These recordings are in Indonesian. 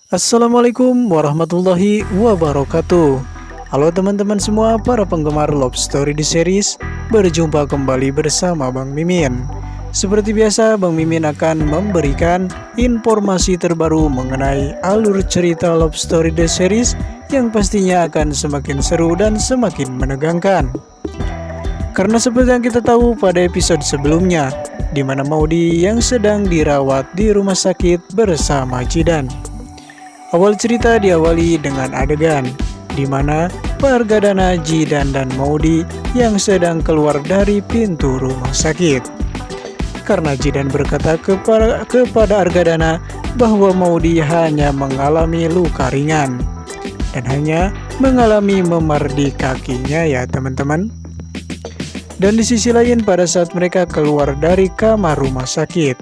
Assalamualaikum warahmatullahi wabarakatuh. Halo teman-teman semua para penggemar Love Story di series. Berjumpa kembali bersama Bang Mimin. Seperti biasa, Bang Mimin akan memberikan informasi terbaru mengenai alur cerita Love Story The Series yang pastinya akan semakin seru dan semakin menegangkan. Karena seperti yang kita tahu pada episode sebelumnya, di mana Maudy yang sedang dirawat di rumah sakit bersama Jidan. Awal cerita diawali dengan adegan di mana Pak Argadana, Jidan dan Maudy yang sedang keluar dari pintu rumah sakit. Karena Jidan berkata kepada Argadana bahwa Maudy hanya mengalami luka ringan dan hanya mengalami memar di kakinya ya teman-teman. Dan di sisi lain pada saat mereka keluar dari kamar rumah sakit,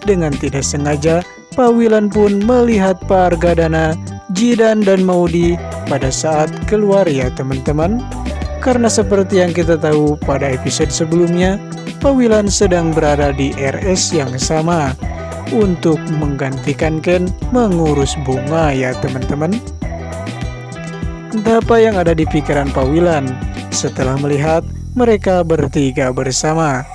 dengan tidak sengaja Pak Wilan pun melihat Pak Argadana, Jidan dan Maudy pada saat keluar ya teman-teman. Karena seperti yang kita tahu pada episode sebelumnya, Pak Wilan sedang berada di RS yang sama untuk menggantikan Ken mengurus bunga ya teman-teman. Entah apa yang ada di pikiran Pak Wilan setelah melihat mereka bertiga bersama.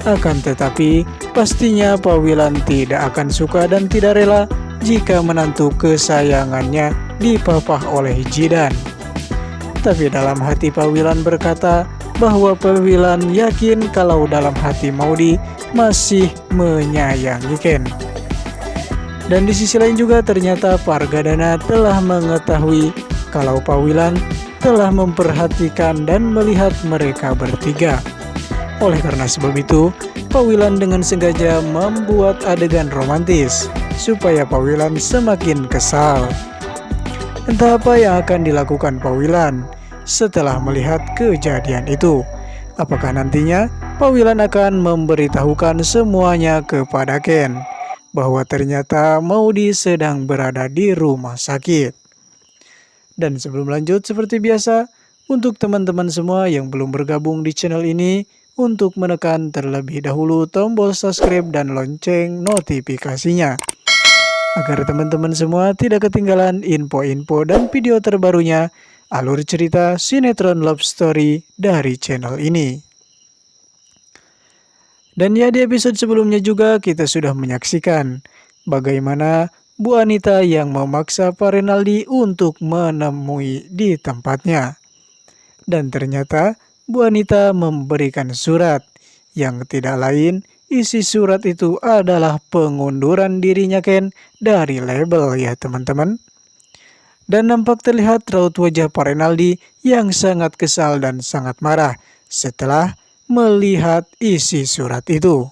Akan tetapi pastinya Pak Wilan tidak akan suka dan tidak rela jika menantu kesayangannya dipapah oleh Jidan. Tapi dalam hati Pak Wilan berkata bahwa Pak Wilan yakin kalau dalam hati Maudy masih menyayangi Ken. Dan di sisi lain juga ternyata Pak Argadana telah mengetahui kalau Pak Wilan telah memperhatikan dan melihat mereka bertiga. Oleh karena sebab itu, Pak Wilan dengan sengaja membuat adegan romantis supaya Pak Wilan semakin kesal. Entah apa yang akan dilakukan Pak Wilan setelah melihat kejadian itu. Apakah nantinya Pak Wilan akan memberitahukan semuanya kepada Ken bahwa ternyata Maudy sedang berada di rumah sakit. Dan sebelum lanjut, seperti biasa, untuk teman-teman semua yang belum bergabung di channel ini, untuk menekan terlebih dahulu tombol subscribe dan lonceng notifikasinya, agar teman-teman semua tidak ketinggalan info-info dan video terbarunya alur cerita sinetron love story dari channel ini. Dan ya, di episode sebelumnya juga kita sudah menyaksikan bagaimana Bu Anita yang memaksa Pak Renaldi untuk menemui di tempatnya. Dan ternyata Bu Anita memberikan surat yang tidak lain, isi surat itu adalah pengunduran dirinya Ken dari label ya teman-teman. Dan nampak terlihat raut wajah Pak Renaldi yang sangat kesal dan sangat marah setelah melihat isi surat itu.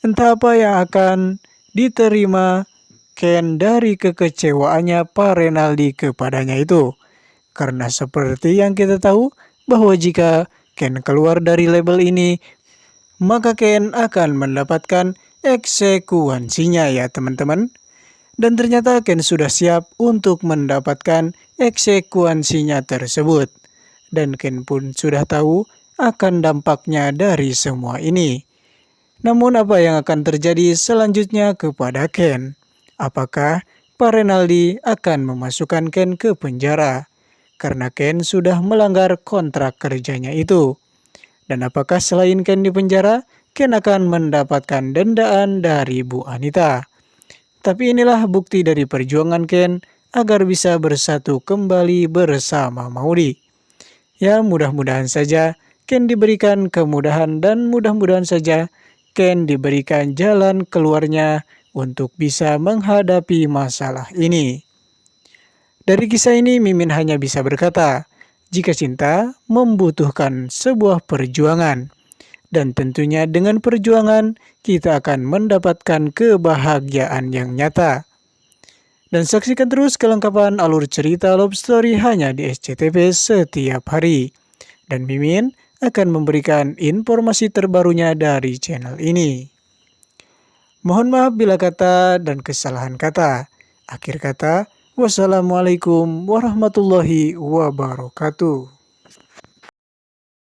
Entah apa yang akan diterima Ken dari kekecewaannya Pak Renaldi kepadanya itu. Karena seperti yang kita tahu bahwa jika Ken keluar dari label ini, maka Ken akan mendapatkan eksekuensinya ya teman-teman. Dan ternyata Ken sudah siap untuk mendapatkan eksekuensinya tersebut. Dan Ken pun sudah tahu akan dampaknya dari semua ini. Namun apa yang akan terjadi selanjutnya kepada Ken? Apakah Pak Renaldi akan memasukkan Ken ke penjara karena Ken sudah melanggar kontrak kerjanya itu? Dan apakah selain Ken di penjara, Ken akan mendapatkan dendaan dari Bu Anita? Tapi inilah bukti dari perjuangan Ken agar bisa bersatu kembali bersama Maudy. Ya, mudah-mudahan saja Ken diberikan kemudahan dan mudah-mudahan saja Ken diberikan jalan keluarnya untuk bisa menghadapi masalah ini. Dari kisah ini Mimin hanya bisa berkata, jika cinta membutuhkan sebuah perjuangan. Dan tentunya dengan perjuangan kita akan mendapatkan kebahagiaan yang nyata. Dan saksikan terus kelengkapan alur cerita love story hanya di SCTV setiap hari. Dan Mimin akan memberikan informasi terbarunya dari channel ini. Mohon maaf bila kata dan kesalahan kata. Akhir kata, wassalamualaikum warahmatullahi wabarakatuh.